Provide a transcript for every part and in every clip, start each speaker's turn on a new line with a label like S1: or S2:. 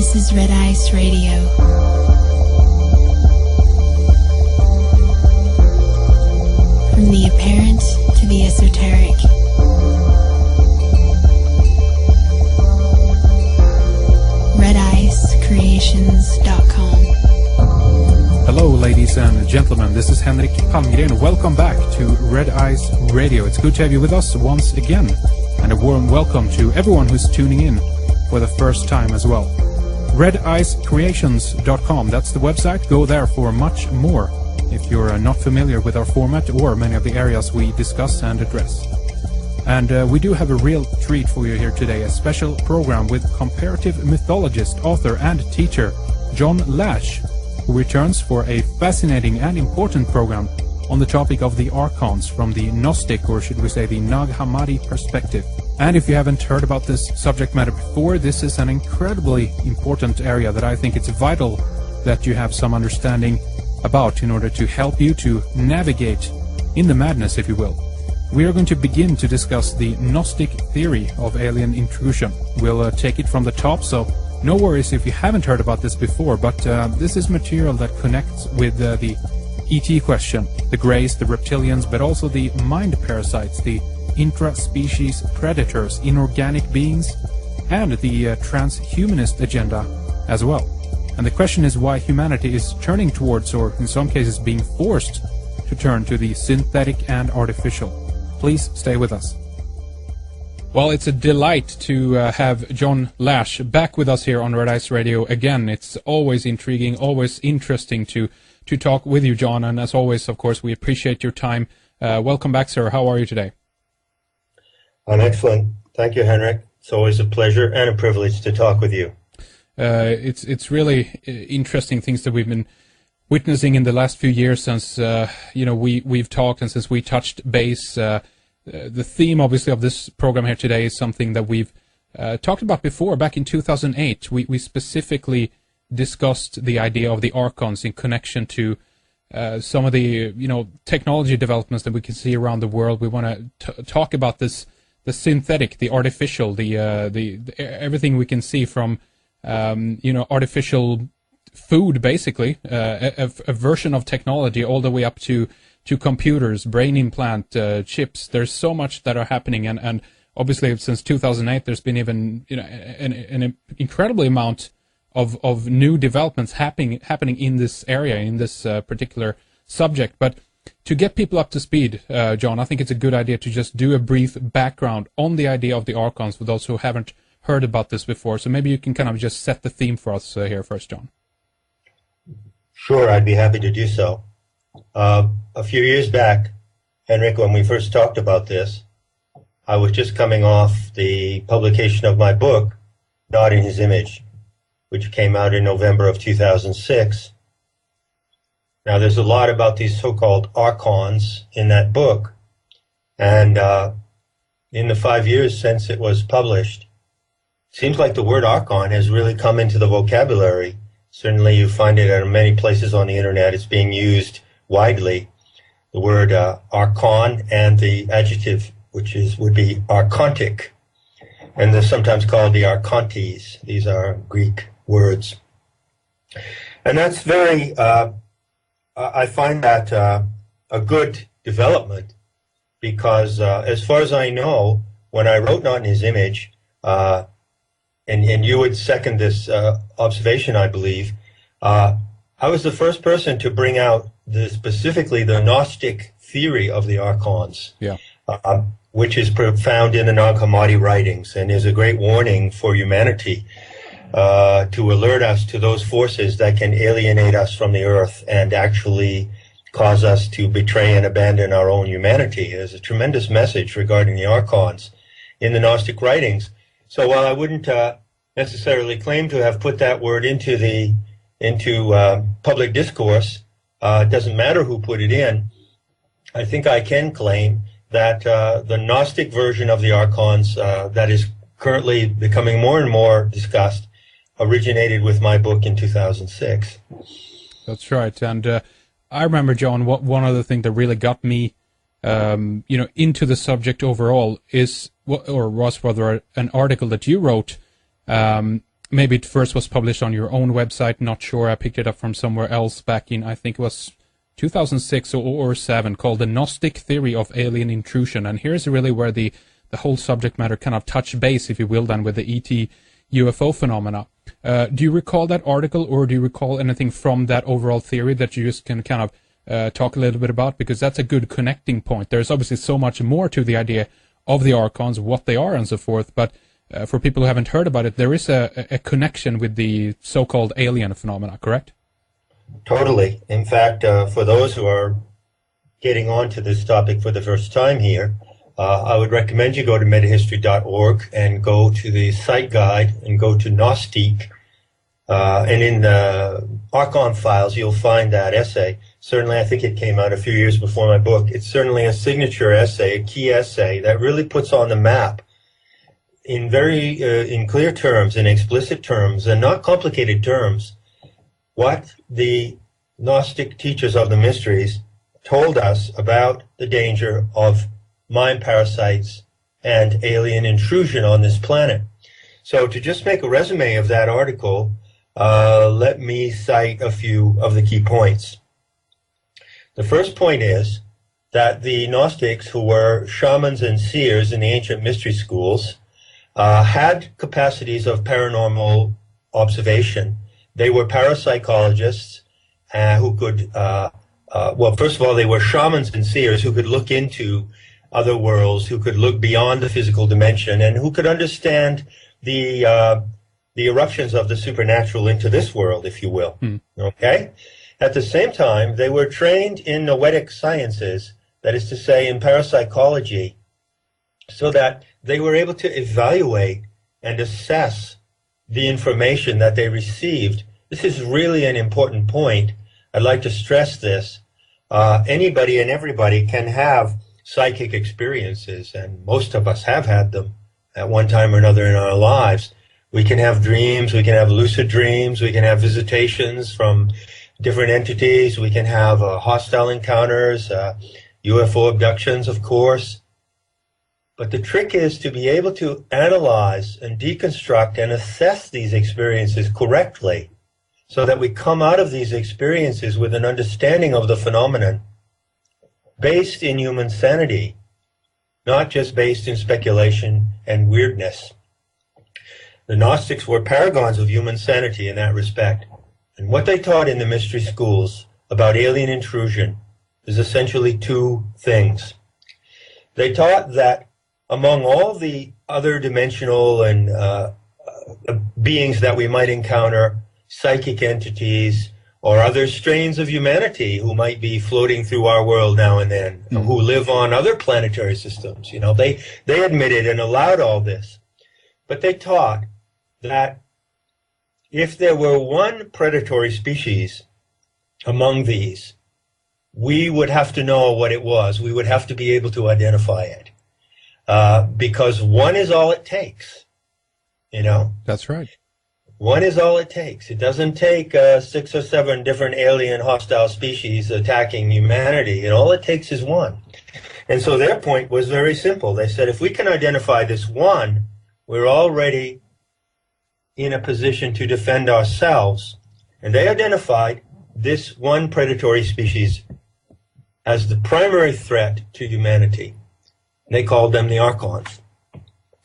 S1: This is Red Ice Radio. From the apparent to the esoteric. RedIceCreations.com.
S2: Hello ladies and gentlemen, this is Henrik Palmgren. Welcome back to Red Ice Radio. It's good to have you with us once again. And a warm welcome to everyone who's tuning in for the first time as well. RedIceCreations.com, that's the website. Go there for much more if you're not familiar with our format or many of the areas we discuss and address. And we do have a real treat for you here today, a special program with comparative mythologist, author and teacher John Lash, who returns for a fascinating and important program on the topic of the Archons from the Gnostic, or should we say the Nag Hammadi perspective. And if you haven't heard about this subject matter before, this is an incredibly important area that I think it's vital that you have some understanding about in order to help you to navigate in the madness, if you will. We are going to begin to discuss the Gnostic theory of alien intrusion. We'll take it from the top, so no worries if you haven't heard about this before, but this is material that connects with the ET question, the Greys, the reptilians, but also the mind parasites, the intra-species predators, inorganic beings, and the transhumanist agenda as well. And the question is why humanity is turning towards, or in some cases being forced to turn to the synthetic and artificial. Please stay with us. Well, it's a delight to have John Lash back with us here on Red Ice Radio again. It's always intriguing, always interesting to talk with you, John. And as always, of course, we appreciate your time. Welcome back, sir. How are you today?
S3: I'm excellent. Thank you, Henrik. It's always a pleasure and a privilege to talk with you.
S2: It's really interesting things that we've been witnessing in the last few years since we've talked and since we touched base. The theme, obviously, of this program here today is something that we've talked about before. Back in 2008, we specifically discussed the idea of the Archons in connection to some of the technology developments that we can see around the world. We want to talk about this, the synthetic, the artificial, the everything we can see from artificial food, basically, a version of technology all the way up to computers, brain implant, chips. There's so much that are happening, and obviously since 2008 there's been even an incredible amount of new developments happening in this area, in this particular subject. But to get people up to speed, John, I think it's a good idea to just do a brief background on the idea of the Archons for those who haven't heard about this before. So maybe you can kind of just set the theme for us here first, John.
S3: Sure, I'd be happy to do so. A few years back, Henrik, when we first talked about this, I was just coming off the publication of my book, God in His Image, which came out in November of 2006. Now, there's a lot about these so-called Archons in that book, and in the 5 years since it was published, it seems like the word Archon has really come into the vocabulary. Certainly you find it at many places on the internet. It's being used widely. The word Archon and the adjective, which would be archontic, and they're sometimes called the Archontes. These are Greek words. And that's very, I find that a good development, because as far as I know, when I wrote Not in His Image, and you would second this observation, I believe, I was the first person to bring out specifically the Gnostic theory of the Archons, which is found in the Nag Hammadi writings, and is a great warning for humanity to alert us to those forces that can alienate us from the earth and actually cause us to betray and abandon our own humanity. There's a tremendous message regarding the Archons in the Gnostic writings. So while I wouldn't necessarily claim to have put that word into public discourse, it doesn't matter who put it in, I think I can claim that the Gnostic version of the Archons that is currently becoming more and more discussed originated with my book in 2006.
S2: That's right. And I remember, John, one other thing that really got me into the subject overall was rather an article that you wrote maybe it first was published on your own website, not sure. I picked it up from somewhere else back in, I think it was 2006 or 7, called The Gnostic Theory of Alien Intrusion. And here's really where the whole subject matter kind of touch base, if you will, then with the ET UFO phenomena. Do you recall that article, or do you recall anything from that overall theory that you just can kind of talk a little bit about? Because that's a good connecting point. There's obviously so much more to the idea of the Archons, what they are and so forth, but for people who haven't heard about it, there is a connection with the so-called alien phenomena, correct?
S3: Totally. In fact, for those who are getting onto this topic for the first time here, I would recommend you go to metahistory.org and go to the site guide and go to Gnostic. And in the Archon files, you'll find that essay. Certainly, I think it came out a few years before my book. It's certainly a signature essay, a key essay that really puts on the map in in clear terms, in explicit terms, and not complicated terms, what the Gnostic teachers of the mysteries told us about the danger of mind parasites and alien intrusion on this planet. So to just make a resume of that article, let me cite a few of the key points. The first point is that the Gnostics, who were shamans and seers in the ancient mystery schools, had capacities of paranormal observation. They were parapsychologists who could, well, first of all, they were shamans and seers who could look into other worlds, who could look beyond the physical dimension, and who could understand the eruptions of the supernatural into this world, if you will. Okay? At the same time, they were trained in noetic sciences, that is to say, in parapsychology, so that they were able to evaluate and assess the information that they received. This is really an important point. I'd like to stress this. Anybody and everybody can have psychic experiences, and most of us have had them at one time or another in our lives. We can have dreams, we can have lucid dreams, we can have visitations from different entities, we can have hostile encounters, UFO abductions, of course. But the trick is to be able to analyze and deconstruct and assess these experiences correctly, so that we come out of these experiences with an understanding of the phenomenon based in human sanity, not just based in speculation and weirdness. The Gnostics were paragons of human sanity in that respect. And what they taught in the mystery schools about alien intrusion is essentially two things. They taught that among all the other dimensional and beings that we might encounter, psychic entities, or other strains of humanity who might be floating through our world now and then, who live on other planetary systems. You know, they admitted and allowed all this. But they taught that if there were one predatory species among these, we would have to know what it was. We would have to be able to identify it. Because one is all it takes, you know?
S2: That's right.
S3: One is all it takes. It doesn't take 6 or 7 different alien hostile species attacking humanity. And all it takes is one. And so their point was very simple. They said, if we can identify this one, we're already in a position to defend ourselves. And they identified this one predatory species as the primary threat to humanity. They called them the Archons.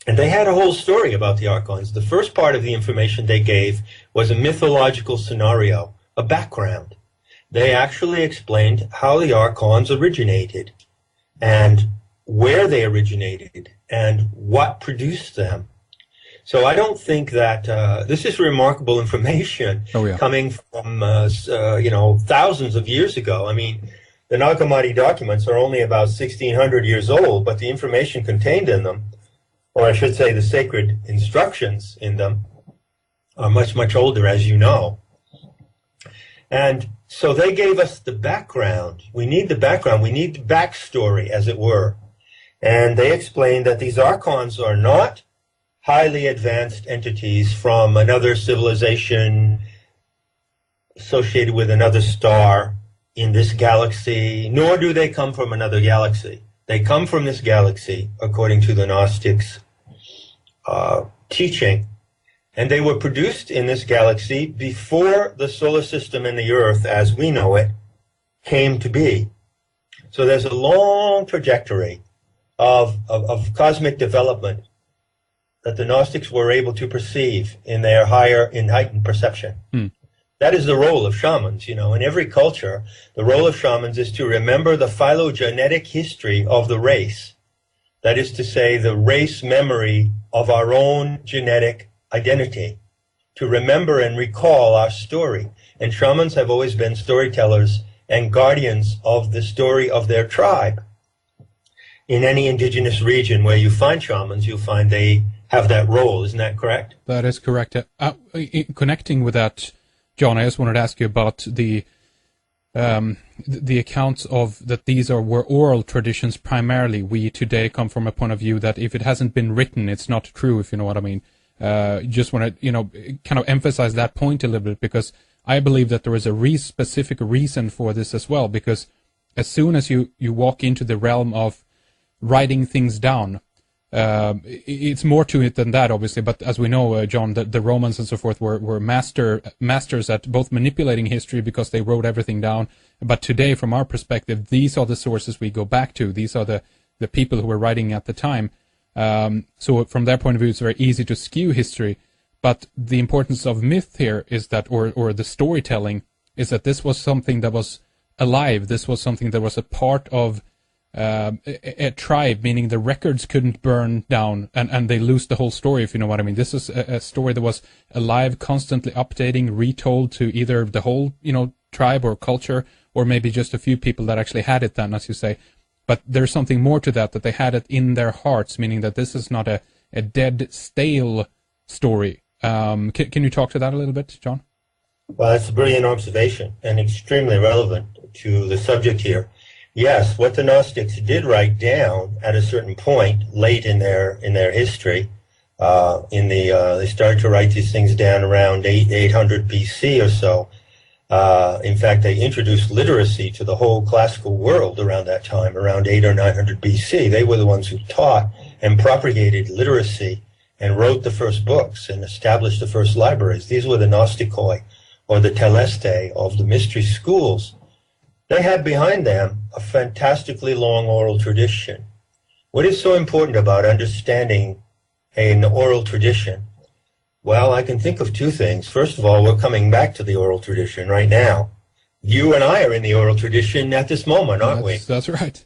S3: And they had a whole story about the Archons. The first part of the information they gave was a mythological scenario, a background. They actually explained how the Archons originated and where they originated and what produced them. So I don't think that this is remarkable information coming from, thousands of years ago. I mean, the Nag Hammadi documents are only about 1,600 years old, but the information contained in them, or I should say the sacred instructions in them, are much, much older, as you know. And so they gave us the background. We need the background. We need the backstory, as it were. And they explained that these Archons are not highly advanced entities from another civilization associated with another star in this galaxy, nor do they come from another galaxy. They come from this galaxy, according to the Gnostics' teaching, And they were produced in this galaxy before the solar system and the Earth, as we know it, came to be. So there's a long trajectory of cosmic development that the Gnostics were able to perceive in their heightened perception. That is the role of shamans. In every culture, the role of shamans is to remember the phylogenetic history of the race. That is to say, the race memory of our own genetic identity, to remember and recall our story. And shamans have always been storytellers and guardians of the story of their tribe. In any indigenous region where you find shamans, you'll find they have that role. Isn't that correct?
S2: That is correct. Connecting with that, John, I just wanted to ask you about the accounts of that these were oral traditions primarily. We today come from a point of view that if it hasn't been written, it's not true, if you know what I mean. Just want to, kind of emphasize that point a little bit, because I believe that there is a specific reason for this as well, because as soon as you walk into the realm of writing things down, it's more to it than that, obviously, but as we know, John, the Romans and so forth were masters at both manipulating history because they wrote everything down, but today, from our perspective, these are the sources we go back to. These are the people who were writing at the time. So from their point of view, it's very easy to skew history. But the importance of myth here is that, or the storytelling, is that this was something that was alive. This was something that was a part of a tribe, meaning the records couldn't burn down and they lose the whole story, if you know what I mean. This is a story that was alive, constantly updating, retold to either the whole, tribe or culture, or maybe just a few people that actually had it then, as you say. But there's something more to that they had it in their hearts, meaning that this is not a dead, stale story. Can you talk to that a little bit, John?
S3: Well, that's a brilliant observation and extremely relevant to the subject here. Yes, what the Gnostics did write down at a certain point late in their history, they started to write these things down around 800 BC or so. In fact, they introduced literacy to the whole classical world around that time, around 800 or 900 BC. They were the ones who taught and propagated literacy and wrote the first books and established the first libraries. These were the Gnostikoi, or the Teleste of the mystery schools. They had behind them a fantastically long oral tradition. What is so important about understanding an oral tradition? Well, I can think of two things. First of all, we're coming back to the oral tradition right now. You and I are in the oral tradition at this moment, aren't we?
S2: That's right.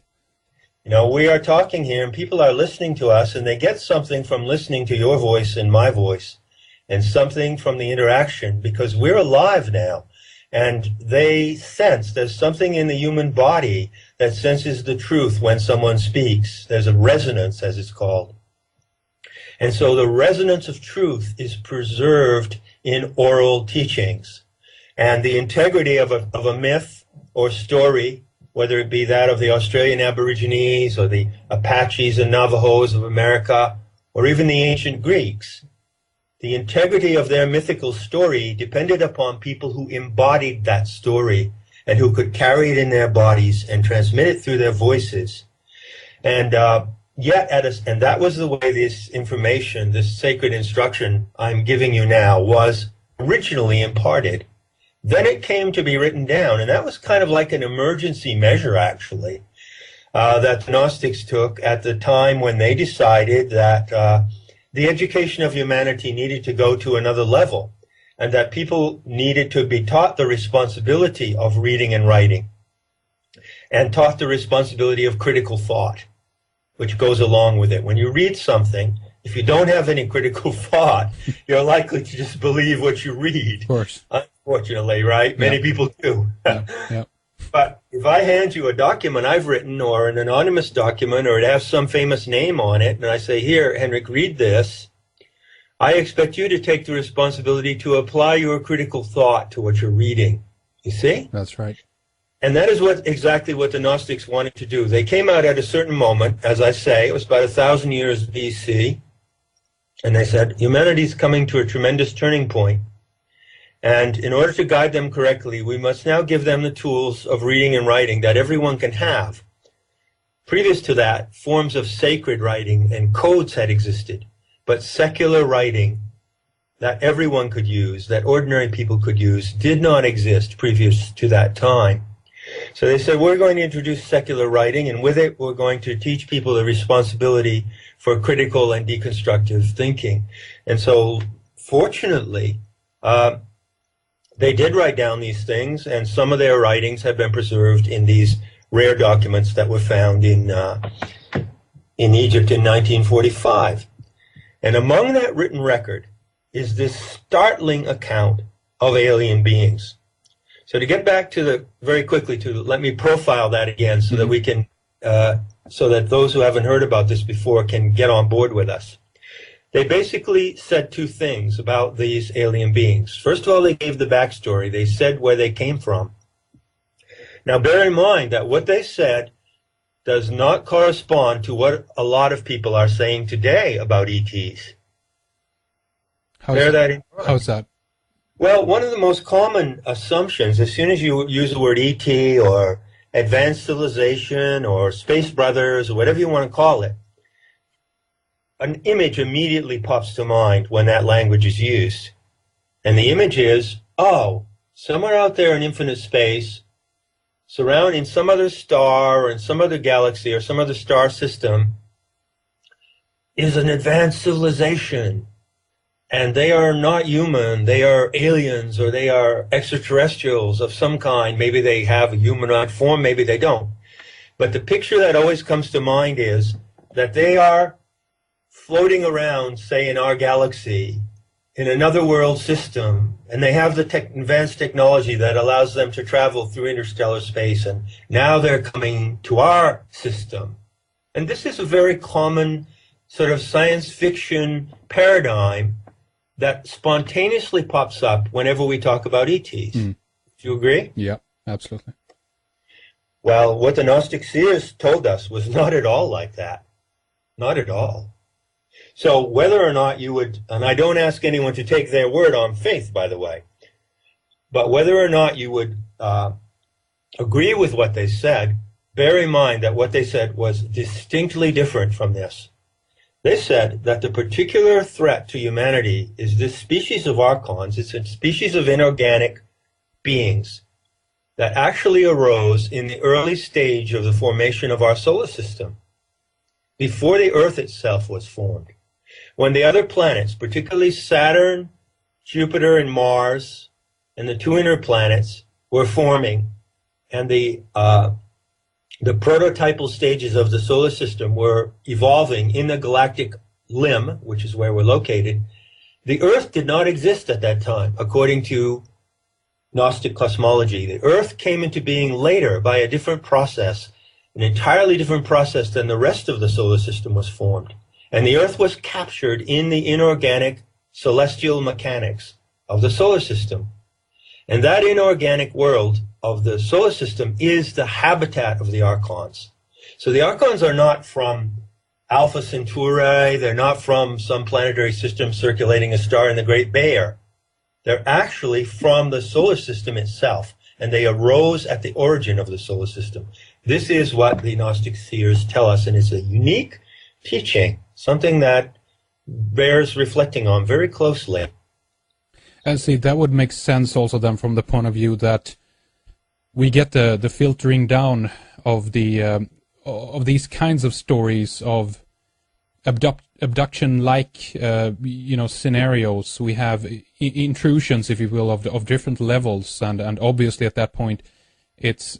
S3: We are talking here and people are listening to us and they get something from listening to your voice and my voice and something from the interaction because we're alive now. And they sense there's something in the human body that senses the truth when someone speaks. There's a resonance, as it's called. And so the resonance of truth is preserved in oral teachings. And the integrity of a myth or story, whether it be that of the Australian Aborigines or the Apaches and Navajos of America, or even the ancient Greeks, the integrity of their mythical story depended upon people who embodied that story and who could carry it in their bodies and transmit it through their voices. And and that was the way this information, this sacred instruction I'm giving you now, was originally imparted. Then it came to be written down, and that was kind of like an emergency measure, actually, that the Gnostics took at the time when they decided that the education of humanity needed to go to another level, and that people needed to be taught the responsibility of reading and writing, and taught the responsibility of critical thought, which goes along with it. When you read something, if you don't have any critical thought, you're likely to just believe what you read. Of
S2: course.
S3: Unfortunately, right? Many people do.
S2: Yeah.
S3: But if I hand you a document I've written, or an anonymous document, or it has some famous name on it, and I say, here, Henrik, read this, I expect you to take the responsibility to apply your critical thought to what you're reading. You see?
S2: That's right.
S3: And that is exactly what the Gnostics wanted to do. They came out at a certain moment, as I say, it was about 1,000 years BC, and they said, humanity's coming to a tremendous turning point. And in order to guide them correctly, we must now give them the tools of reading and writing that everyone can have. Previous to that, forms of sacred writing and codes had existed, but secular writing, that everyone could use, that ordinary people could use, did not exist previous to that time. So they said, we're going to introduce secular writing, and with it, we're going to teach people the responsibility for critical and deconstructive thinking. And so, fortunately, they did write down these things, and some of their writings have been preserved in these rare documents that were found in Egypt in 1945. And among that written record is this startling account of alien beings. So to get back to very quickly let me profile that again so that we can, so that those who haven't heard about this before can get on board with us. They basically said two things about these alien beings. First of all, they gave the backstory. They said where they came from. Now bear in mind that what they said does not correspond to what a lot of people are saying today about ETs. Bear that in mind.
S2: How's that?
S3: Well, one of the most common assumptions, as soon as you use the word ET or advanced civilization or space brothers or whatever you want to call it, an image immediately pops to mind when that language is used. And the image is, oh, somewhere out there in infinite space, surrounding some other star or in some other galaxy or some other star system, is an advanced civilization. And they are not human, they are aliens, or they are extraterrestrials of some kind. Maybe they have a humanoid form, maybe they don't. But the picture that always comes to mind is that they are floating around, say, in our galaxy, in another world system, and they have the advanced technology that allows them to travel through interstellar space, and now they're coming to our system. And this is a very common sort of science fiction paradigm that spontaneously pops up whenever we talk about ETs. Do you agree?
S2: Yeah, absolutely.
S3: Well, what the Gnostic seers told us was not at all like that. Not at all. So whether or not you would, and I don't ask anyone to take their word on faith, by the way, but whether or not you would agree with what they said, bear in mind that what they said was distinctly different from this. They said that the particular threat to humanity is this species of Archons. It's a species of inorganic beings that actually arose in the early stage of the formation of our solar system, before the Earth itself was formed. When the other planets, particularly Saturn, Jupiter, and Mars, and the two inner planets were forming, and the prototypal stages of the solar system were evolving in the galactic limb, which is where we're located, the Earth did not exist at that time, according to Gnostic cosmology. The Earth came into being later by a different process, an entirely different process than the rest of the solar system was formed. And the Earth was captured in the inorganic celestial mechanics of the solar system. And that inorganic world of the solar system is the habitat of the Archons. So the Archons are not from Alpha Centauri, they're not from some planetary system circulating a star in the Great Bear. They're actually from the solar system itself, and they arose at the origin of the solar system. This is what the Gnostic seers tell us, and it's a unique teaching, something that bears reflecting on very closely.
S2: And see, that would make sense also then from the point of view that we get the filtering down of the of these kinds of stories of abduction-like scenarios. We have intrusions, if you will, of different levels, and obviously at that point it's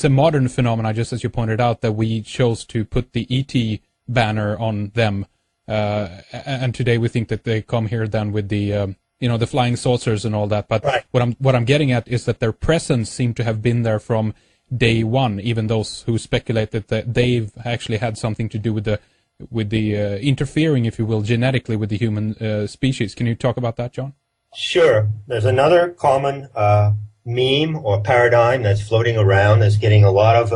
S2: a modern phenomenon, just as you pointed out, that we chose to put the ET banner on them, and today we think that they come here then with the the flying saucers and all that. But
S3: right.
S2: what I'm getting at is that their presence seemed to have been there from day one, even those who speculated that they've actually had something to do with the interfering, if you will, genetically with the human species. Can you talk about that, John?
S3: Sure. There's another common meme or paradigm that's floating around that's getting a lot of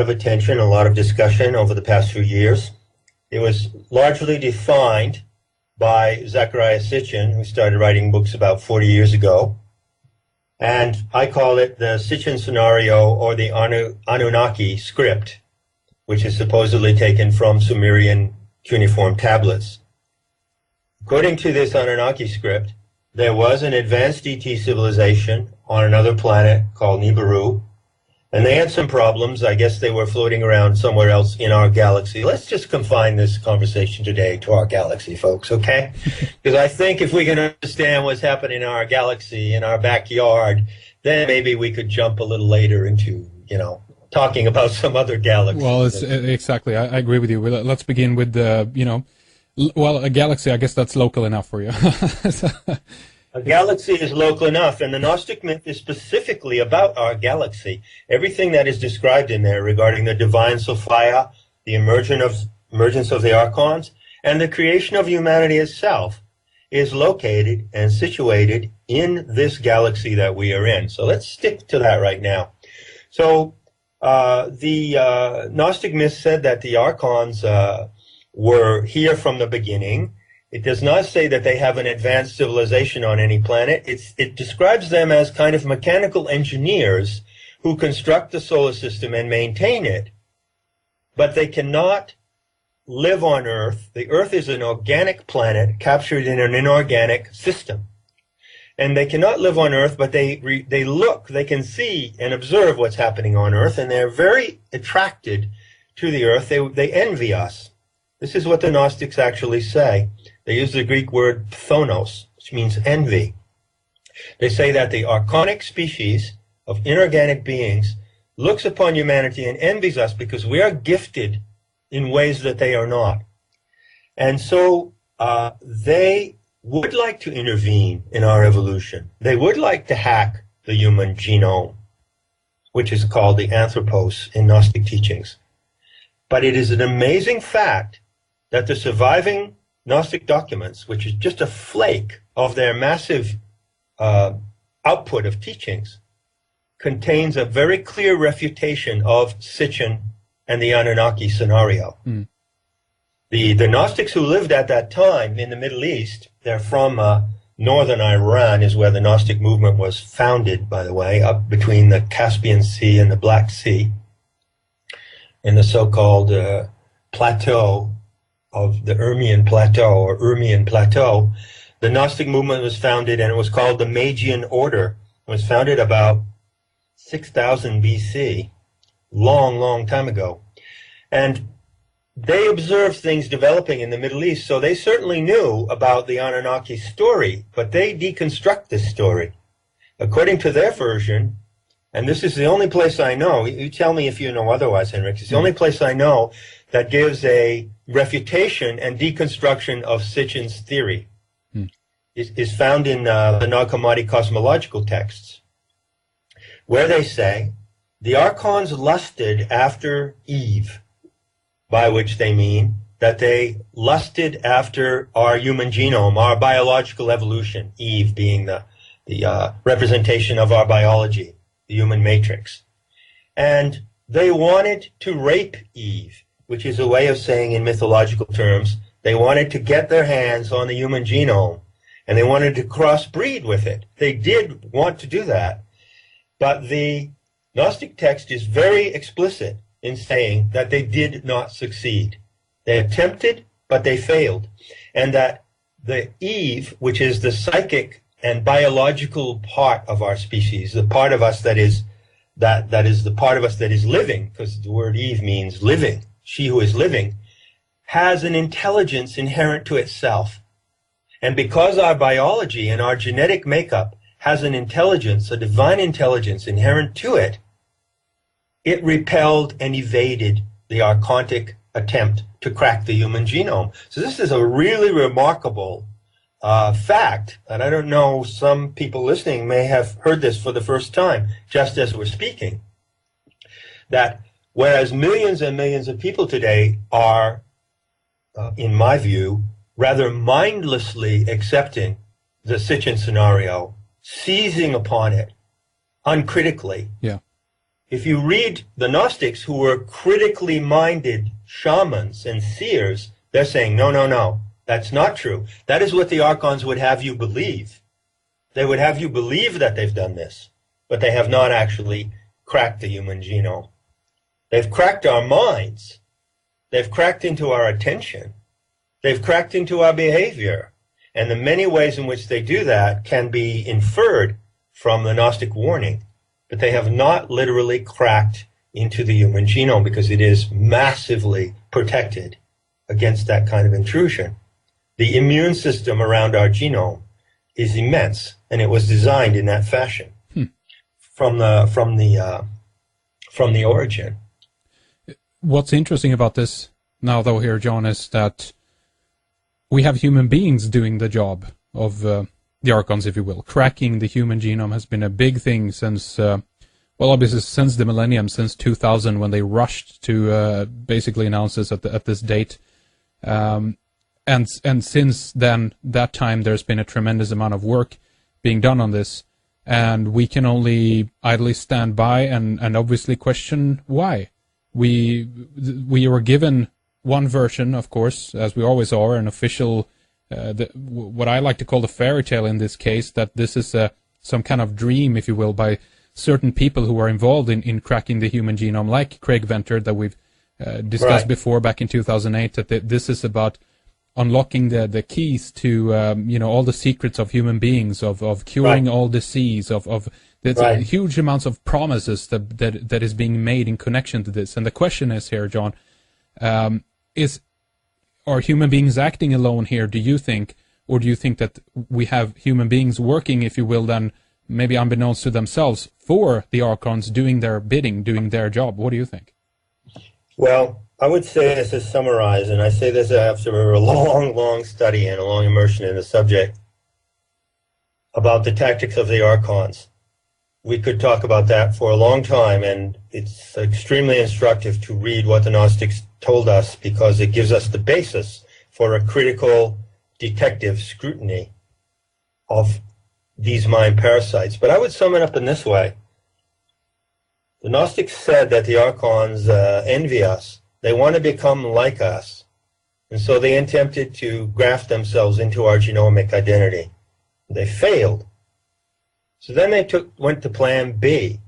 S3: attention, a lot of discussion over the past few years. It was largely defined by Zecharia Sitchin, who started writing books about 40 years ago. And I call it the Sitchin scenario, or the Anunnaki script, which is supposedly taken from Sumerian cuneiform tablets. According to this Anunnaki script, there was an advanced ET civilization on another planet called Nibiru, and they had some problems. I guess they were floating around somewhere else in our galaxy. Let's just confine this conversation today to our galaxy, folks, okay? Because I think if we can understand what's happening in our galaxy, in our backyard, then maybe we could jump a little later into, talking about some other galaxy.
S2: Well, exactly. I agree with you. Let's begin with the, a galaxy, I guess that's local enough for you.
S3: A galaxy is local enough, and the Gnostic myth is specifically about our galaxy. Everything that is described in there regarding the divine Sophia, the emergence of the Archons, and the creation of humanity itself is located and situated in this galaxy that we are in. So let's stick to that right now. So the Gnostic myth said that the Archons were here from the beginning. It does not say that they have an advanced civilization on any planet. It describes them as kind of mechanical engineers who construct the solar system and maintain it, but they cannot live on Earth. The Earth is an organic planet captured in an inorganic system. And they cannot live on Earth, but they can see and observe what's happening on Earth, and they're very attracted to the Earth. They envy us. This is what the Gnostics actually say. They use the Greek word phthonos, which means envy. They say that the archonic species of inorganic beings looks upon humanity and envies us because we are gifted in ways that they are not. And so they would like to intervene in our evolution. They would like to hack the human genome, which is called the anthropos in Gnostic teachings. But it is an amazing fact that the surviving Gnostic documents, which is just a flake of their massive output of teachings, contains a very clear refutation of Sitchin and the Anunnaki scenario. Mm. The Gnostics who lived at that time in the Middle East, they're from northern Iran, is where the Gnostic movement was founded, by the way, up between the Caspian Sea and the Black Sea, in the so-called plateau of the Urmian Plateau, or Urmian Plateau. The Gnostic movement was founded, and it was called the Magian Order. It was founded about 6000 BC, long time ago. And they observed things developing in the Middle East, so they certainly knew about the Anunnaki story, but they deconstruct this story. According to their version, and this is the only place I know, you tell me if you know otherwise, Henrik, it's the only place I know that gives a refutation and deconstruction of Sitchin's theory. Is found in the Nag Hammadi cosmological texts, where they say the Archons lusted after Eve, by which they mean that they lusted after our human genome, our biological evolution, Eve being the representation of our biology, the human matrix. And they wanted to rape Eve, which is a way of saying in mythological terms, they wanted to get their hands on the human genome, and they wanted to crossbreed with it. They did want to do that, but the Gnostic text is very explicit in saying that they did not succeed. They attempted, but they failed. And that the Eve, which is the psychic and biological part of our species, the part of us that is the part of us that is living, because the word Eve means living, she who is living, has an intelligence inherent to itself. And because our biology and our genetic makeup has an intelligence, a divine intelligence inherent to it, it repelled and evaded the archontic attempt to crack the human genome. So this is a really remarkable fact, and I don't know, some people listening may have heard this for the first time, just as we're speaking, that whereas millions and millions of people today are, in my view, rather mindlessly accepting the Sitchin scenario, seizing upon it uncritically.
S2: Yeah.
S3: If you read the Gnostics, who were critically minded shamans and seers, they're saying, no, that's not true. That is what the Archons would have you believe. They would have you believe that they've done this, but they have not actually cracked the human genome. They've cracked our minds. They've cracked into our attention. They've cracked into our behavior. And the many ways in which they do that can be inferred from the Gnostic warning, but they have not literally cracked into the human genome because it is massively protected against that kind of intrusion. The immune system around our genome is immense, and it was designed in that fashion from the origin.
S2: What's interesting about this now, though, here, John, is that we have human beings doing the job of the Archons, if you will. Cracking the human genome has been a big thing since, well, obviously since the millennium, since 2000, when they rushed to basically announce this at this date. And since then, that time, there's been a tremendous amount of work being done on this. And we can only idly stand by and obviously question why. We were given one version, of course, as we always are, an official, what I like to call the fairy tale in this case, that this is some kind of dream, if you will, by certain people who are involved in cracking the human genome, like Craig Venter, that we've discussed before back in 2008, that this is about unlocking the keys to all the secrets of human beings, of curing all disease, of there's huge amounts of promises that is being made in connection to this. And the question is here, John, are human beings acting alone here, do you think, or do you think that we have human beings working, if you will, then maybe unbeknownst to themselves, for the Archons, doing their bidding, doing their job? What do you think?
S3: Well, I would say this is summarized, and I say this after a long study and a long immersion in the subject, about the tactics of the Archons. We could talk about that for a long time, and it's extremely instructive to read what the Gnostics told us, because it gives us the basis for a critical detective scrutiny of these mind parasites. But I would sum it up in this way. The Gnostics said that the Archons envy us. They want to become like us. And so they attempted to graft themselves into our genomic identity. They failed. So then they went to plan B.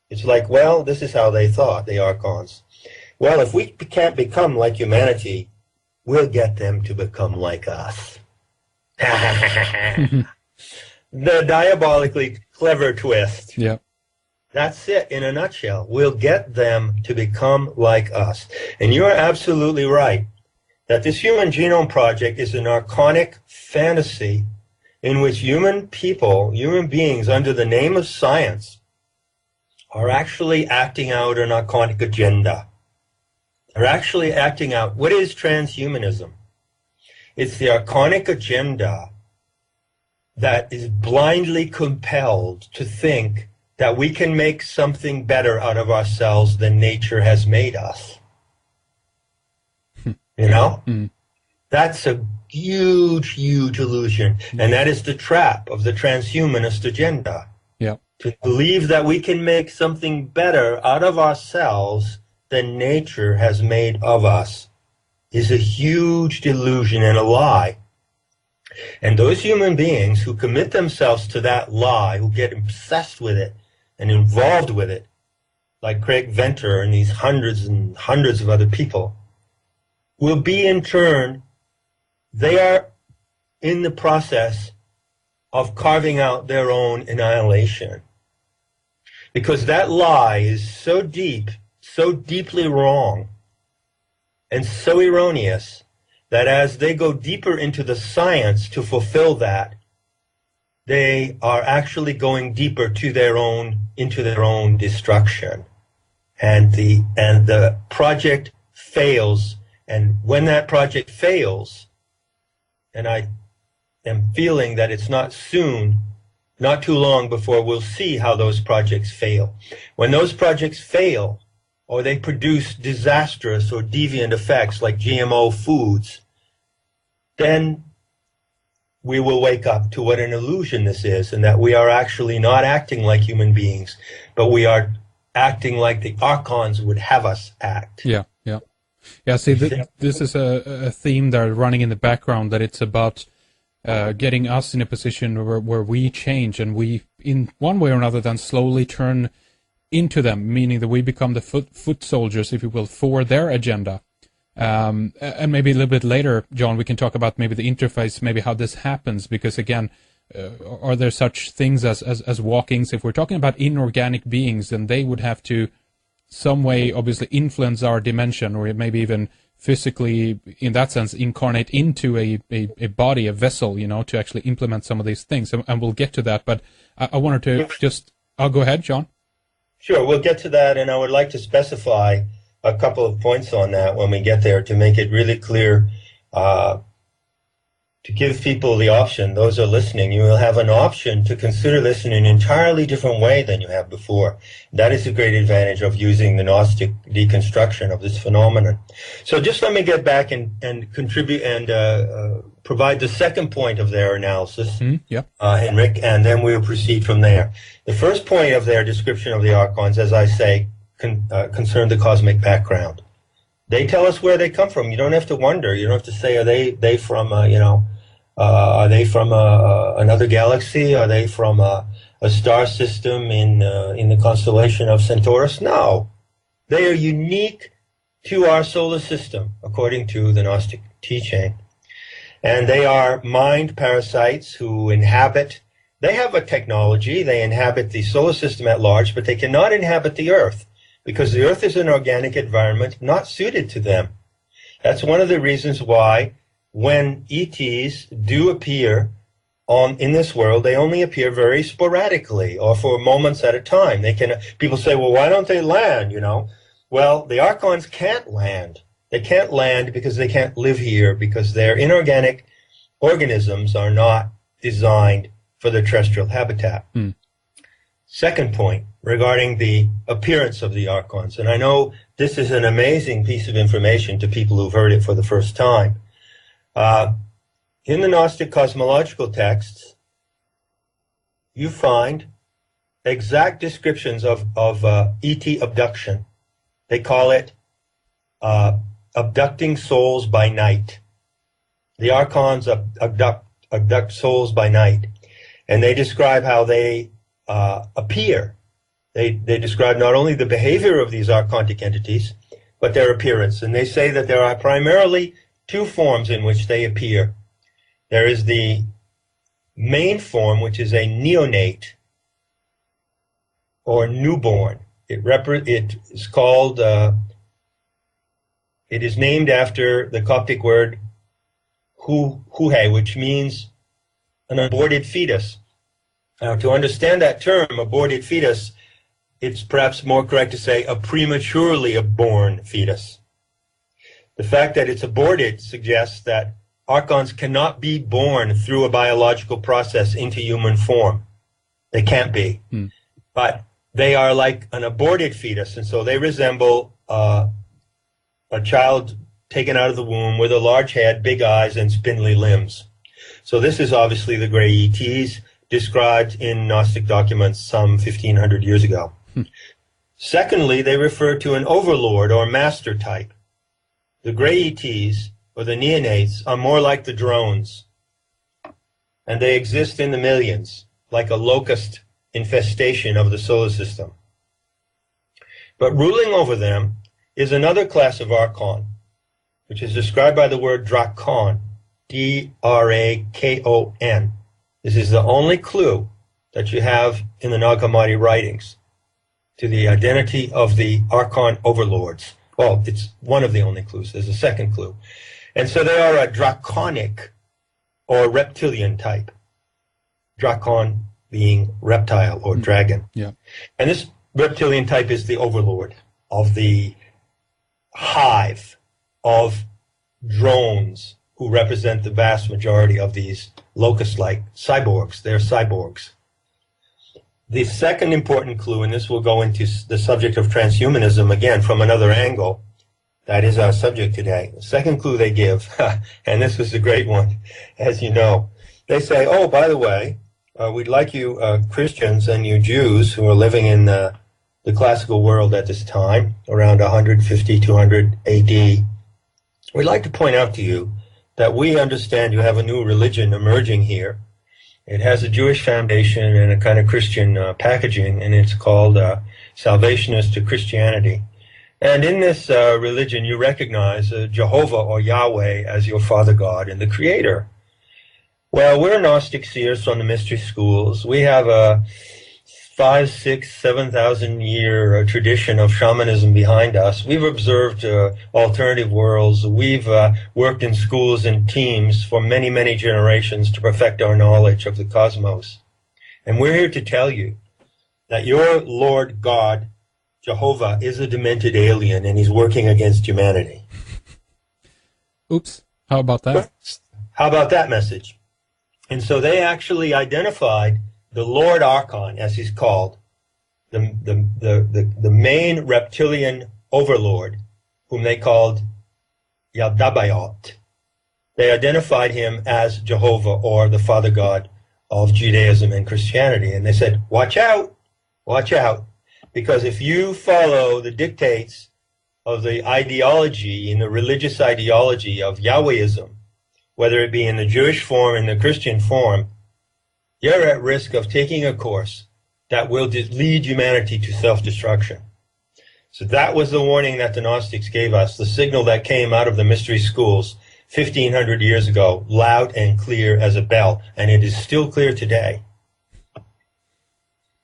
S3: It's like, well, this is how they thought, the Archons. Well, if we can't become like humanity, we'll get them to become like us. The diabolically clever twist.
S2: Yeah.
S3: That's it in a nutshell. We'll get them to become like us. And you're absolutely right that this Human Genome Project is an archonic fantasy in which human people, human beings, under the name of science, are actually acting out an archonic agenda. They're actually acting out, what is transhumanism? It's the archonic agenda that is blindly compelled to think that we can make something better out of ourselves than nature has made us. You know? That's a huge illusion. And that is the trap of the transhumanist agenda.
S2: Yeah.
S3: To believe that we can make something better out of ourselves than nature has made of us is a huge delusion and a lie. And those human beings who commit themselves to that lie, who get obsessed with it and involved with it, like Craig Venter and these hundreds and hundreds of other people, will be in turn, they are in the process of carving out their own annihilation. Because that lie is so deep, so deeply wrong, and so erroneous, that as they go deeper into the science to fulfill that, they are actually going deeper to into their own destruction. And the project fails. And when that project fails, and I am feeling that it's not soon, not too long before we'll see how those projects fail. When those projects fail, or they produce disastrous or deviant effects like GMO foods, then we will wake up to what an illusion this is, and that we are actually not acting like human beings, but we are acting like the Archons would have us act.
S2: Yeah. See, this is a theme that is running in the background, that it's about getting us in a position where we change, and we, in one way or another, then slowly turn into them, meaning that we become the foot soldiers, if you will, for their agenda. And maybe a little bit later, John, we can talk about maybe the interface, maybe how this happens, because again, are there such things as walkings? If we're talking about inorganic beings, then they would have to some way obviously influence our dimension, or maybe even physically, in that sense, incarnate into a body, a vessel, to actually implement some of these things. And we'll get to that. But I wanted to just, I'll go ahead, John.
S3: Sure, we'll get to that, and I would like to specify a couple of points on that when we get there to make it really clear, to give people the option, those who are listening, you will have an option to consider this in an entirely different way than you have before. That is a great advantage of using the Gnostic deconstruction of this phenomenon. So just let me get back and contribute and provide the second point of their analysis, Henrik, and then we'll proceed from there. The first point of their description of the Archons, as I say, concerned the cosmic background. They tell us where they come from. You don't have to wonder. You don't have to say, are they from, are they from another galaxy? Are they from a star system in the constellation of Centaurus? No. They are unique to our solar system, according to the Gnostic teaching. And they are mind parasites who inhabit, they have a technology, they inhabit the solar system at large, but they cannot inhabit the Earth, because the Earth is an organic environment not suited to them. That's one of the reasons why when ETs do appear in this world, they only appear very sporadically or for moments at a time. People say, well, why don't they land, Well, the Archons can't land. They can't land because they can't live here, because their inorganic organisms are not designed for the terrestrial habitat. Second point, regarding the appearance of the Archons, and I know this is an amazing piece of information to people who've heard it for the first time. In the Gnostic cosmological texts, you find exact descriptions of ET abduction. They call it abducting souls by night. The Archons abduct souls by night, and they describe how they appear. They describe not only the behavior of these archontic entities, but their appearance. And they say that there are primarily two forms in which they appear. There is the main form, which is a neonate or newborn. It is called, it is named after the Coptic word huhe, which means an aborted fetus. Now, to understand that term, aborted fetus, it's perhaps more correct to say a prematurely born fetus. The fact that it's aborted suggests that Archons cannot be born through a biological process into human form. They can't be. But they are like an aborted fetus, and so they resemble a child taken out of the womb with a large head, big eyes, and spindly limbs. So this is obviously the gray ETs described in Gnostic documents some 1,500 years ago. Secondly, they refer to an overlord or master type. The gray ETs, or the neonates, are more like the drones, and they exist in the millions, like a locust infestation of the solar system. But ruling over them is another class of Archon, which is described by the word Drakon, D-R-A-K-O-N. This is the only clue that you have in the Nag Hammadi writings to the identity of the Archon overlords. Well, it's one of the only clues. There's a second clue. And so they are a draconic or reptilian type. Drakon being reptile or dragon. Yeah. And this reptilian type is the overlord of the hive of drones who represent the vast majority of these locust-like cyborgs. They're cyborgs. The second important clue, and this will go into the subject of transhumanism again from another angle, that is our subject today. The second clue they give, and this was a great one, as you know, they say, oh, by the way, we'd like you Christians and you Jews who are living in the classical world at this time, around 150, 200 AD, we'd like to point out to you that we understand you have a new religion emerging here. It has a Jewish foundation and a kind of Christian packaging, and it's called Salvationist to Christianity. And in this religion, you recognize Jehovah or Yahweh as your Father God and the Creator. Well, we're Gnostic seers from the mystery schools. We have a 5, 6, 7,000 year tradition of shamanism behind us. We've observed alternative worlds. We've worked in schools and teams for many, many generations to perfect our knowledge of the cosmos. And we're here to tell you that your Lord God, Jehovah, is a demented alien and he's working against humanity.
S2: Oops. How about that?
S3: How about that message? And so they actually identified the Lord Archon, as he's called, the main reptilian overlord, whom they called Yaldabaoth. They identified him as Jehovah, or the Father God of Judaism and Christianity. And they said, watch out, because if you follow the dictates of the ideology, in the religious ideology of Yahwehism, whether it be in the Jewish form, in the Christian form, you're at risk of taking a course that will lead humanity to self-destruction. So that was the warning that the Gnostics gave us, the signal that came out of the mystery schools 1,500 years ago, loud and clear as a bell, and it is still clear today.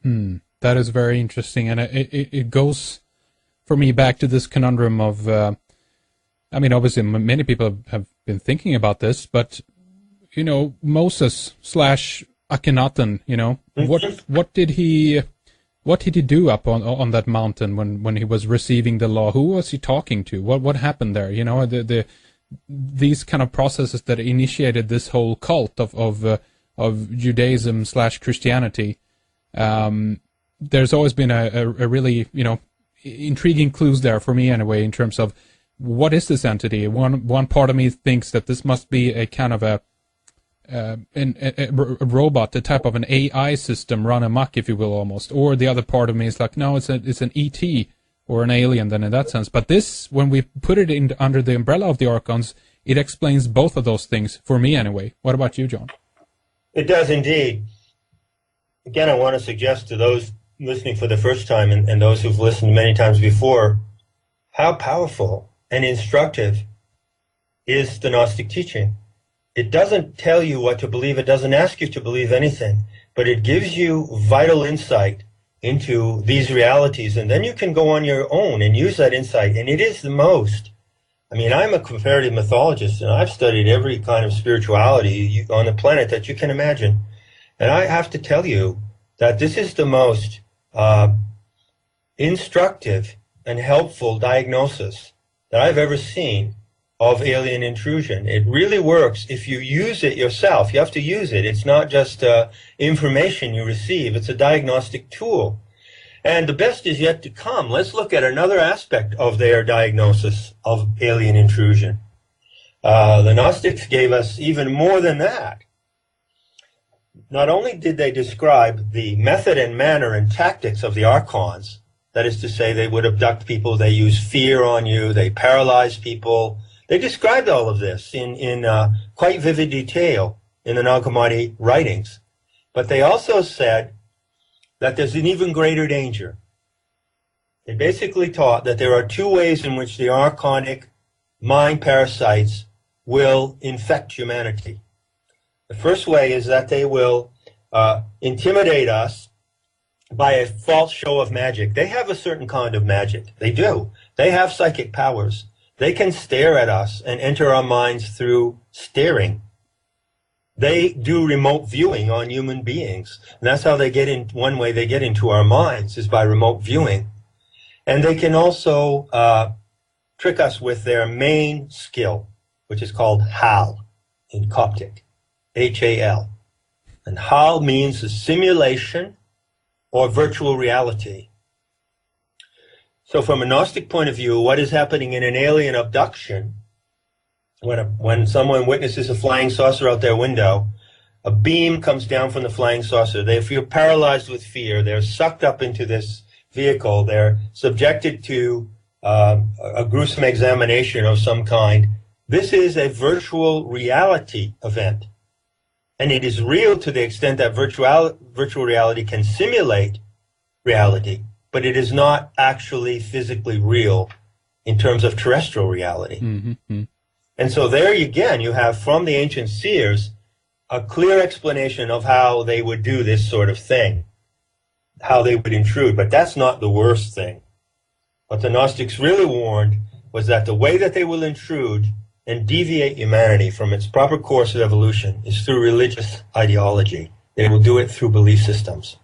S2: That is very interesting, and it goes, for me, back to this conundrum of, I mean, obviously many people have been thinking about this, but, you know, Moses / Akhenaten, you know, what did he do up on that mountain when he was receiving the law? Who was he talking to? What happened there? You know, these kind of processes that initiated this whole cult of Judaism / Christianity. There's always been a really, you know, intriguing clues there for me anyway, in terms of what is this entity. One part of me thinks that this must be a kind of a robot, the type of an AI system run amok, if you will, almost. Or the other part of me is like, no, it's an ET or an alien then in that sense. But this, when we put it under the umbrella of the Archons, it explains both of those things, for me anyway. What about you, John?
S3: It does indeed. Again, I want to suggest to those listening for the first time and those who've listened many times before, how powerful and instructive is the Gnostic teaching. It doesn't tell you what to believe. It doesn't ask you to believe anything, but it gives you vital insight into these realities, and then you can go on your own and use that insight. And it is the most. I mean, I'm a comparative mythologist, and I've studied every kind of spirituality on the planet that you can imagine. And I have to tell you that this is the most instructive and helpful diagnosis that I've ever seen of alien intrusion. It really works if you use it yourself. You have to use it. It's not just information you receive. It's a diagnostic tool. And the best is yet to come. Let's look at another aspect of their diagnosis of alien intrusion. The Gnostics gave us even more than that. Not only did they describe the method and manner and tactics of the Archons, that is to say, they would abduct people, they use fear on you, they paralyze people. They described all of this in quite vivid detail in the Nag Hammadi writings. But they also said that there's an even greater danger. They basically taught that there are two ways in which the archonic mind parasites will infect humanity. The first way is that they will intimidate us by a false show of magic. They have a certain kind of magic. They do. They have psychic powers. They can stare at us and enter our minds through staring. They do remote viewing on human beings. And that's how they get in. One way they get into our minds is by remote viewing. And they can also trick us with their main skill, which is called Hal in Coptic, H-A-L. And Hal means a simulation or virtual reality. So from a Gnostic point of view, what is happening in an alien abduction, when someone witnesses a flying saucer out their window, a beam comes down from the flying saucer. They feel paralyzed with fear. They're sucked up into this vehicle. They're subjected to a gruesome examination of some kind. This is a virtual reality event. And it is real to the extent that virtual reality can simulate reality, but it is not actually physically real in terms of terrestrial reality.
S2: Mm-hmm.
S3: And so there again, you have from the ancient seers a clear explanation of how they would do this sort of thing, how they would intrude. But that's not the worst thing. What the Gnostics really warned was that the way that they will intrude and deviate humanity from its proper course of evolution is through religious ideology. They will do it through belief systems.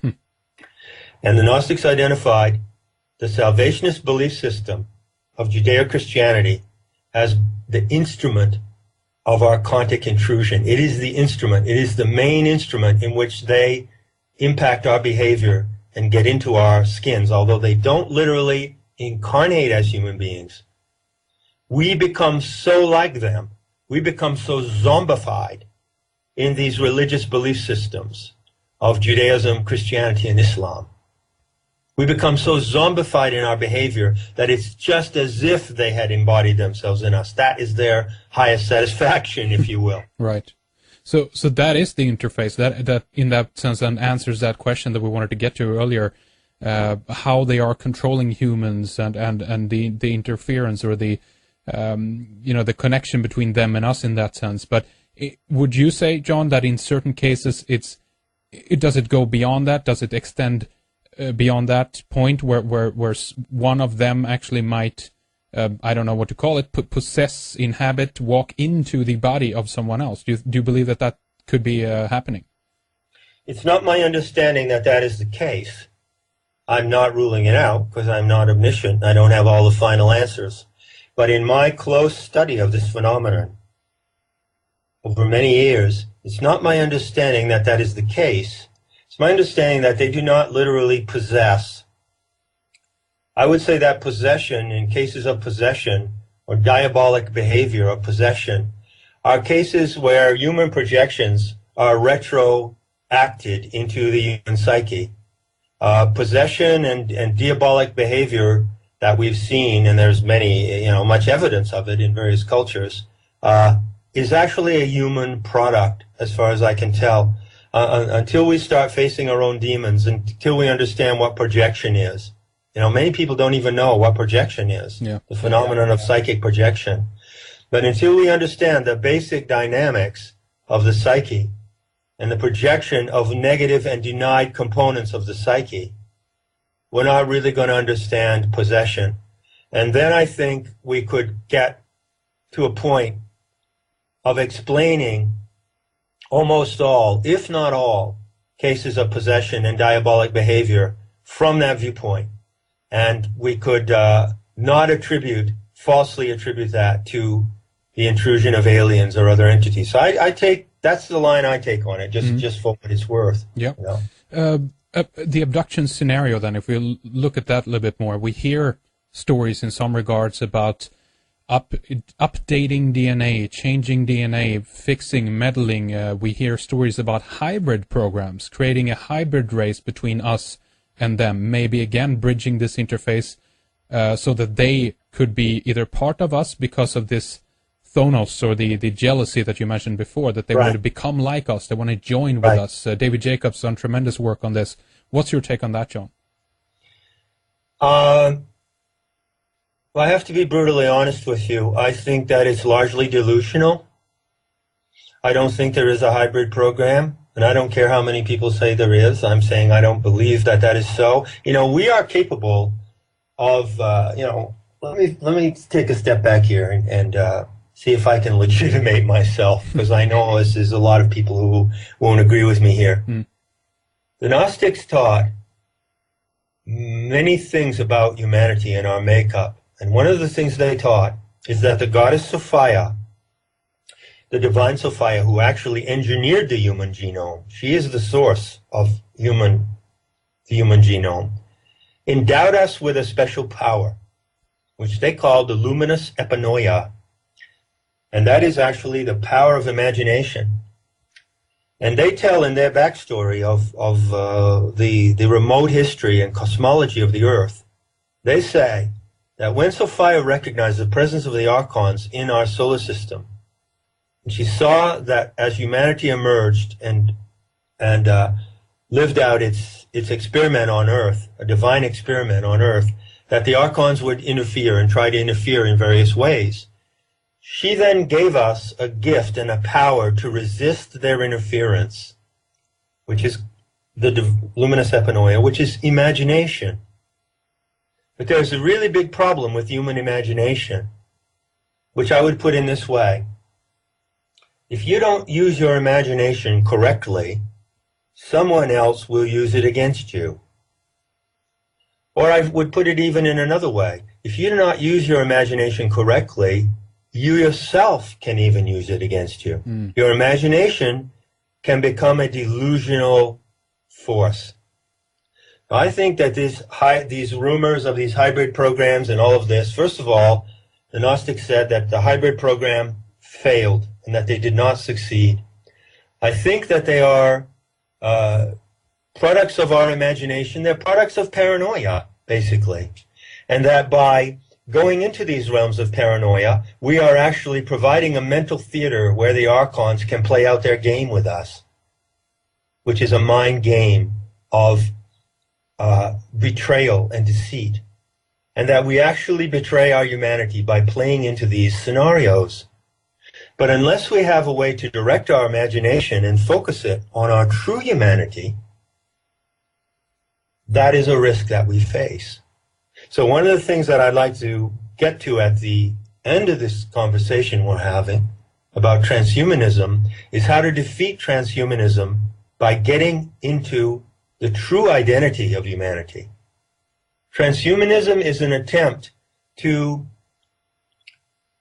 S3: And the Gnostics identified the salvationist belief system of Judeo-Christianity as the instrument of archontic intrusion. It is the instrument. It is the main instrument in which they impact our behavior and get into our skins. Although they don't literally incarnate as human beings, we become so like them. We become so zombified in these religious belief systems of Judaism, Christianity, and Islam. We become so zombified in our behavior that it's just as if they had embodied themselves in us. That is their highest satisfaction, if you will.
S2: Right. So that is the interface. That in that sense answers that question that we wanted to get to earlier, how they are controlling humans and the interference or the the connection between them and us in that sense. But would you say, John, that in certain cases does it go beyond that? Does it extend beyond that point where one of them actually might, I don't know what to call it, possess, inhabit, walk into the body of someone else? Do you believe that could be happening?
S3: It's not my understanding that that is the case. I'm not ruling it out because I'm not omniscient. I don't have all the final answers. But in my close study of this phenomenon over many years, it's not my understanding that that is the case. It's my understanding that they do not literally possess. I would say that possession, in cases of possession or diabolic behavior of possession, are cases where human projections are retroacted into the human psyche. Possession and diabolic behavior that we've seen, and there's many, much evidence of it in various cultures, is actually a human product, as far as I can tell. Until we start facing our own demons, until we understand what projection is. Many people don't even know what projection is, the phenomenon of psychic projection. But until we understand the basic dynamics of the psyche and the projection of negative and denied components of the psyche, we're not really going to understand possession. And then I think we could get to a point of explaining almost all, if not all, cases of possession and diabolic behavior from that viewpoint. And we could not falsely attribute that to the intrusion of aliens or other entities. So that's the line I take on it, just for what it's worth.
S2: Yeah. The abduction scenario, then, if we look at that a little bit more, we hear stories in some regards about updating DNA, changing DNA, fixing, meddling. We hear stories about hybrid programs, creating a hybrid race between us and them, maybe again bridging this interface so that they could be either part of us because of this Thonos or the jealousy that you mentioned before, that they want to become like us, they want to join with us. David Jacobs done tremendous work on this. What's your take on that, John?
S3: Well, I have to be brutally honest with you. I think that it's largely delusional. I don't think there is a hybrid program, and I don't care how many people say there is. I'm saying I don't believe that is so. We are capable of, let me take a step back here and see if I can legitimate myself, because I know there's a lot of people who won't agree with me here. The Gnostics taught many things about humanity and our makeup. And one of the things they taught is that the goddess Sophia, the divine Sophia, who actually engineered the human genome, she is the source of the human genome, endowed us with a special power, which they call the luminous epinoia. And that is actually the power of imagination. And they tell in their backstory of the remote history and cosmology of the Earth, they say that when Sophia recognized the presence of the Archons in our solar system, and she saw that as humanity emerged and lived out its experiment on Earth, a divine experiment on Earth, that the Archons would interfere and try to interfere in various ways. She then gave us a gift and a power to resist their interference, which is the luminous epinoia, which is imagination. But there's a really big problem with human imagination, which I would put in this way. If you don't use your imagination correctly, someone else will use it against you. Or I would put it even in another way. If you do not use your imagination correctly, you yourself can even use it against you. Your imagination can become a delusional force. I think that these rumors of these hybrid programs and all of this, first of all, the Gnostics said that the hybrid program failed and that they did not succeed. I think that they are products of our imagination. They're products of paranoia, basically. And that by going into these realms of paranoia, we are actually providing a mental theater where the Archons can play out their game with us, which is a mind game of betrayal and deceit. And that we actually betray our humanity by playing into these scenarios. But unless we have a way to direct our imagination and focus it on our true humanity, that is a risk that we face. So one of the things that I'd like to get to at the end of this conversation we're having about transhumanism is how to defeat transhumanism by getting into the true identity of humanity. Transhumanism is an attempt to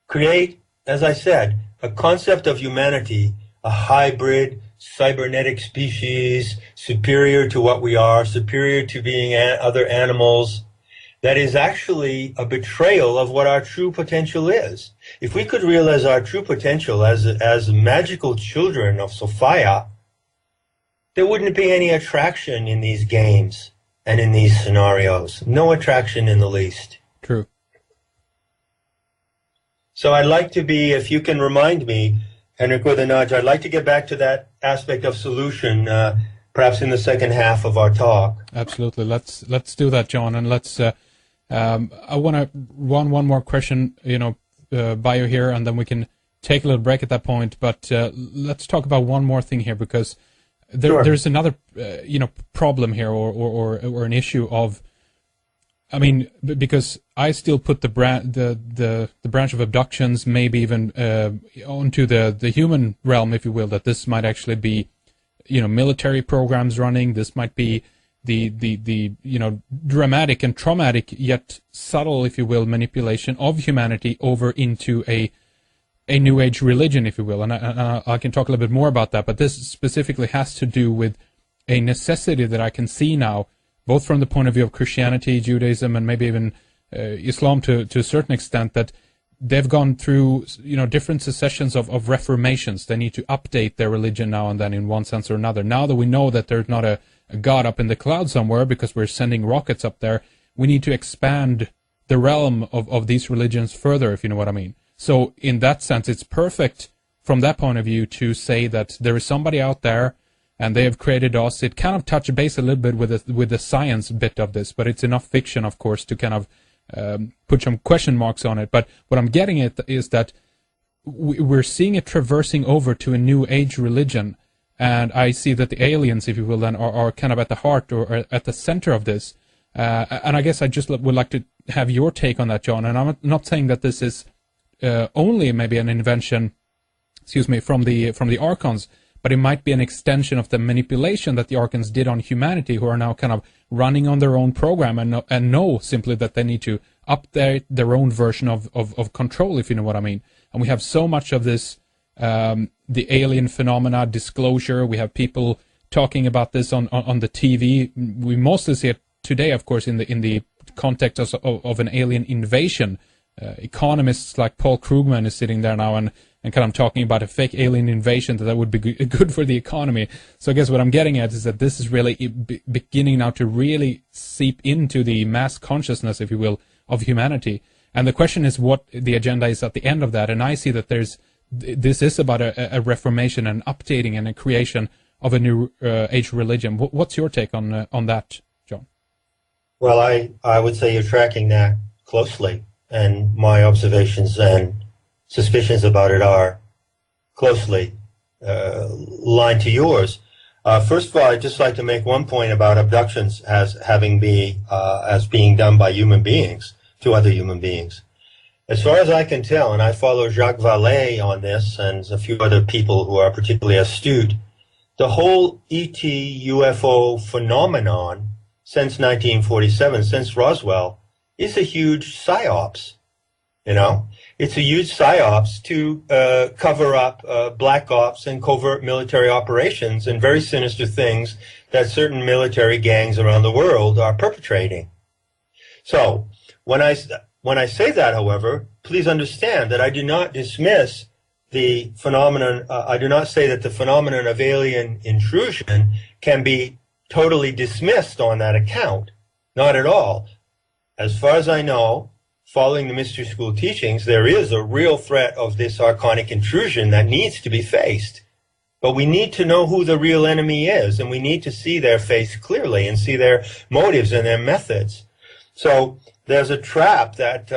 S3: create, as I said, a concept of humanity, a hybrid, cybernetic species, superior to what we are, superior to being other animals, that is actually a betrayal of what our true potential is. If we could realize our true potential as magical children of Sophia, there wouldn't be any attraction in these games and in these scenarios. No attraction in the least.
S2: True.
S3: So I'd like to be, if you can remind me, Henrik, with a nudge, I'd like to get back to that aspect of solution, perhaps in the second half of our talk.
S2: Absolutely. Let's do that, John, and let's. I want to run one more question, by you here, and then we can take a little break at that point. But let's talk about one more thing here, because there's another, problem here, or an issue of. I mean, because I still put the branch of abductions, maybe even onto the human realm, if you will. That this might actually be, military programs running. This might be the dramatic and traumatic yet subtle, if you will, manipulation of humanity over into a New Age religion, if you will. And I can talk a little bit more about that. But this specifically has to do with a necessity that I can see now, both from the point of view of Christianity, Judaism, and maybe even Islam to a certain extent, that they've gone through different successions of reformations. They need to update their religion now and then in one sense or another. Now that we know that there's not a God up in the cloud somewhere because we're sending rockets up there, we need to expand the realm of these religions further, if you know what I mean. So in that sense, it's perfect from that point of view to say that there is somebody out there and they have created us. It kind of touches base a little bit with the science bit of this, but it's enough fiction, of course, to kind of put some question marks on it. But what I'm getting at is that we're seeing it traversing over to a New Age religion, and I see that the aliens, if you will, then are kind of at the heart or at the center of this. And I guess I just would like to have your take on that, John. And I'm not saying that this is only maybe an invention, from the Archons, but it might be an extension of the manipulation that the Archons did on humanity, who are now kind of running on their own program and know simply that they need to update their own version of control, if you know what I mean. And we have so much of this, the alien phenomena disclosure. We have people talking about this on the TV. We mostly see it today, of course, in the context of an alien invasion. Economists like Paul Krugman is sitting there now and kind of talking about a fake alien invasion that would be good for the economy. So I guess what I'm getting at is that this is really beginning now to really seep into the mass consciousness, if you will, of humanity. And the question is what the agenda is at the end of that. And I see that this is about a reformation and updating and a creation of a new age religion. What's your take on that, John?
S3: Well, I would say you're tracking that closely, and my observations and suspicions about it are closely aligned to yours. First of all, I'd just like to make one point about abductions as being done by human beings to other human beings. As far as I can tell, and I follow Jacques Vallée on this and a few other people who are particularly astute, the whole ET UFO phenomenon since 1947, since Roswell, is a huge psyops. You know, it's a huge psyops to cover up black ops and covert military operations and very sinister things that certain military gangs around the world are perpetrating. So when I say that, however, please understand that I do not dismiss the phenomenon. I do not say that the phenomenon of alien intrusion can be totally dismissed on that account. Not at all. As far as I know, following the mystery school teachings, there is a real threat of this archonic intrusion that needs to be faced. But we need to know who the real enemy is, and we need to see their face clearly and see their motives and their methods. So there's a trap that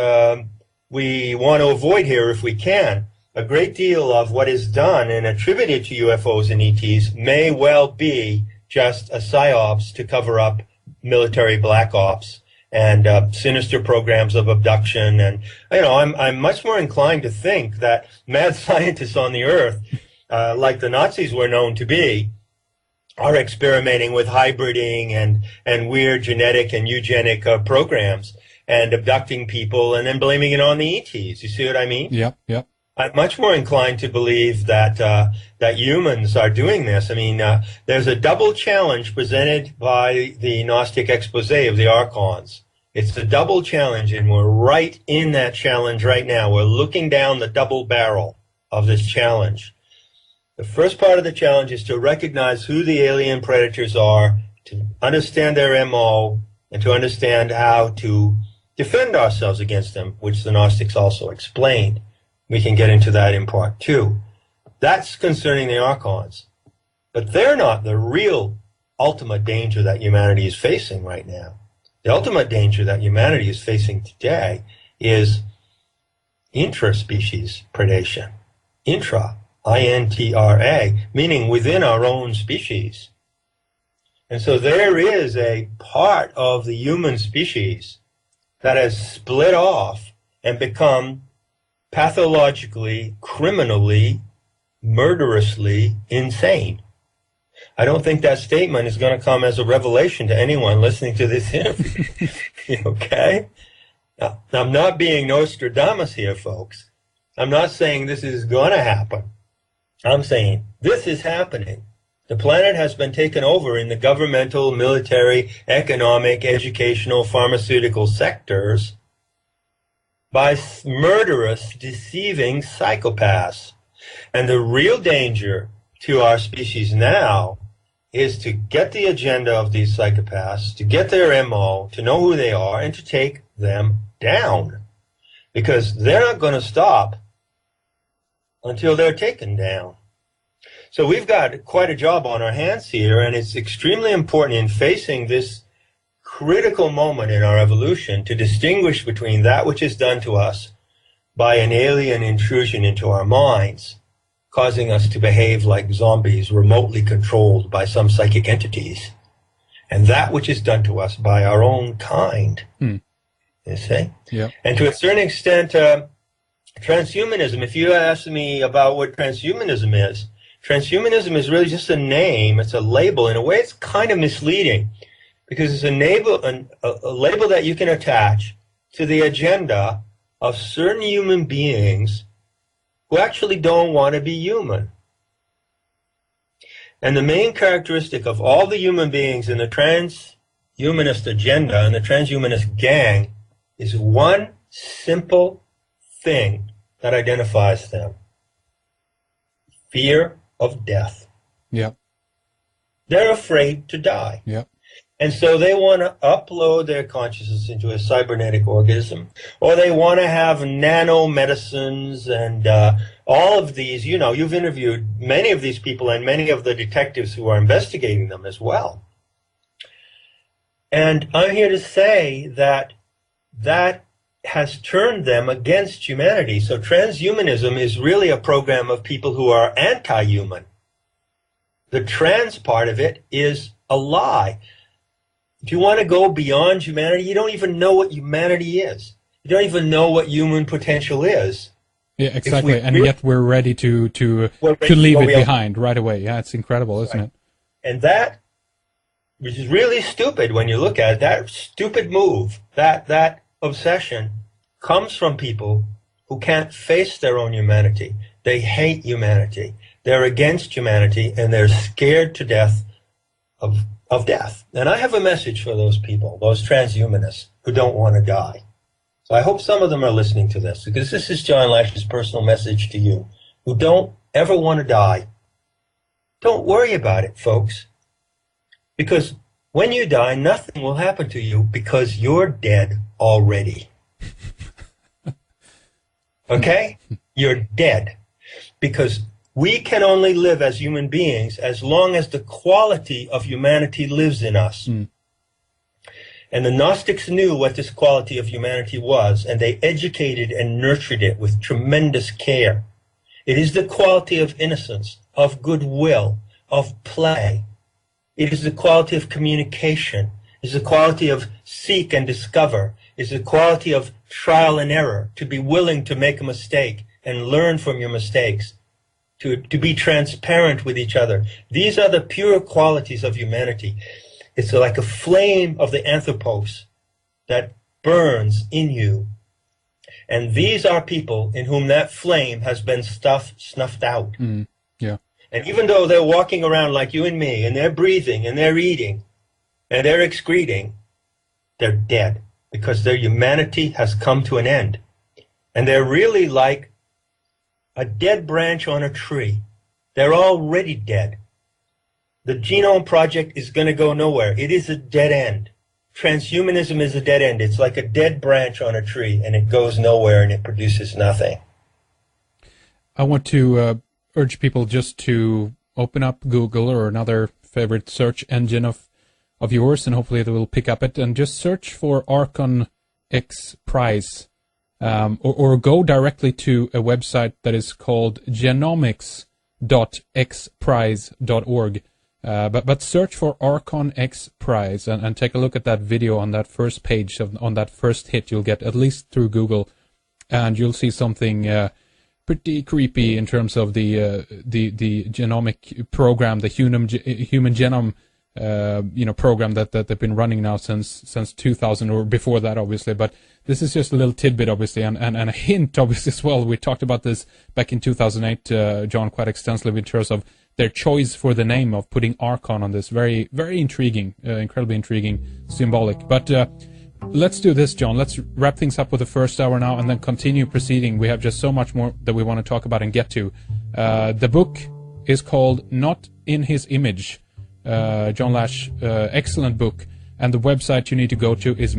S3: we want to avoid here if we can. A great deal of what is done and attributed to UFOs and ETs may well be just a psyops to cover up military black ops and sinister programs of abduction. And, you know, I'm much more inclined to think that mad scientists on the earth, like the Nazis were known to be, are experimenting with hybriding and weird genetic and eugenic programs and abducting people and then blaming it on the ETs. You see what I mean?
S2: Yep, yep.
S3: I'm much more inclined to believe that that humans are doing this. I mean, there's a double challenge presented by the Gnostic expose of the Archons. It's a double challenge, and we're right in that challenge right now. We're looking down the double barrel of this challenge. The first part of the challenge is to recognize who the alien predators are, to understand their MO, and to understand how to defend ourselves against them, which the Gnostics also explained. We can get into that in part 2. That's concerning the Archons. But they're not the real ultimate danger that humanity is facing right now. The ultimate danger that humanity is facing today is intraspecies predation. Intra, I-N-T-R-A, meaning within our own species. And so there is a part of the human species that has split off and become pathologically, criminally, murderously insane. I don't think that statement is going to come as a revelation to anyone listening to this interview. Okay? Now, I'm not being Nostradamus here, folks. I'm not saying this is going to happen. I'm saying this is happening. The planet has been taken over in the governmental, military, economic, educational, pharmaceutical sectors by murderous, deceiving psychopaths. And the real danger to our species now is to get the agenda of these psychopaths, to get their MO, to know who they are, and to take them down. Because they're not going to stop until they're taken down. So we've got quite a job on our hands here, and it's extremely important in facing this critical moment in our evolution to distinguish between that which is done to us by an alien intrusion into our minds, causing us to behave like zombies remotely controlled by some psychic entities, and that which is done to us by our own kind. You see?
S2: Yeah.
S3: And to a certain extent, transhumanism, if you ask me about what transhumanism is really just a name, it's a label. In a way, it's kind of misleading, because it's a label that you can attach to the agenda of certain human beings who actually don't want to be human. And the main characteristic of all the human beings in the transhumanist agenda and the transhumanist gang is one simple thing that identifies them: fear of death.
S2: Yeah.
S3: They're afraid to die.
S2: Yeah.
S3: And so they want to upload their consciousness into a cybernetic organism, or they want to have nanomedicines and all of these. You know, you've interviewed many of these people and many of the detectives who are investigating them as well. And I'm here to say that that has turned them against humanity. So transhumanism is really a program of people who are anti-human. The trans part of it is a lie. If you want to go beyond humanity, you don't even know what humanity is. You don't even know what human potential is.
S2: Yeah, exactly. And yet we're ready to leave it behind right away. Yeah, it's incredible, isn't it?
S3: And that, which is really stupid when you look at it, that stupid move, that obsession comes from people who can't face their own humanity. They hate humanity. They're against humanity, and they're scared to death of death. And I have a message for those people, those transhumanists who don't want to die. So I hope some of them are listening to this, because this is John Lash's personal message to you, who don't ever want to die. Don't worry about it, folks. Because when you die, nothing will happen to you because you're dead already. Okay? You're dead. Because we can only live as human beings as long as the quality of humanity lives in us. Mm. And the Gnostics knew what this quality of humanity was, and they educated and nurtured it with tremendous care. It is the quality of innocence, of goodwill, of play. It is the quality of communication. It is the quality of seek and discover. It is the quality of trial and error, to be willing to make a mistake and learn from your mistakes, to be transparent with each other. These are the pure qualities of humanity. It's like a flame of the anthropos that burns in you. And these are people in whom that flame has been snuffed out.
S2: Mm, yeah.
S3: And even though they're walking around like you and me, and they're breathing, and they're eating, and they're excreting, they're dead, because their humanity has come to an end. And they're really like a dead branch on a tree. They're already dead. The Genome Project is going to go nowhere. It is a dead end. Transhumanism is a dead end. It's like a dead branch on a tree, and it goes nowhere, and it produces nothing.
S2: I want to urge people just to open up Google or another favorite search engine of yours, and hopefully they will pick up it, and just search for Archon X Prize, or go directly to a website that is called genomics.xprize.org. But search for Archon X Prize and take a look at that video on that first page, on that first hit you'll get, at least through Google, and you'll see something pretty creepy in terms of the genomic program, the human genome program that they've been running now since 2000, or before that, obviously. But this is just a little tidbit, obviously, and a hint, obviously, as well. We talked about this back in 2008, John, quite extensively in terms of their choice for the name of putting Archon on this. Very, very intriguing, incredibly intriguing, symbolic. But let's do this, John. Let's wrap things up with the first hour now and then continue proceeding. We have just so much more that we want to talk about and get to. The book is called Not in His Image. John Lash, excellent book. And the website you need to go to is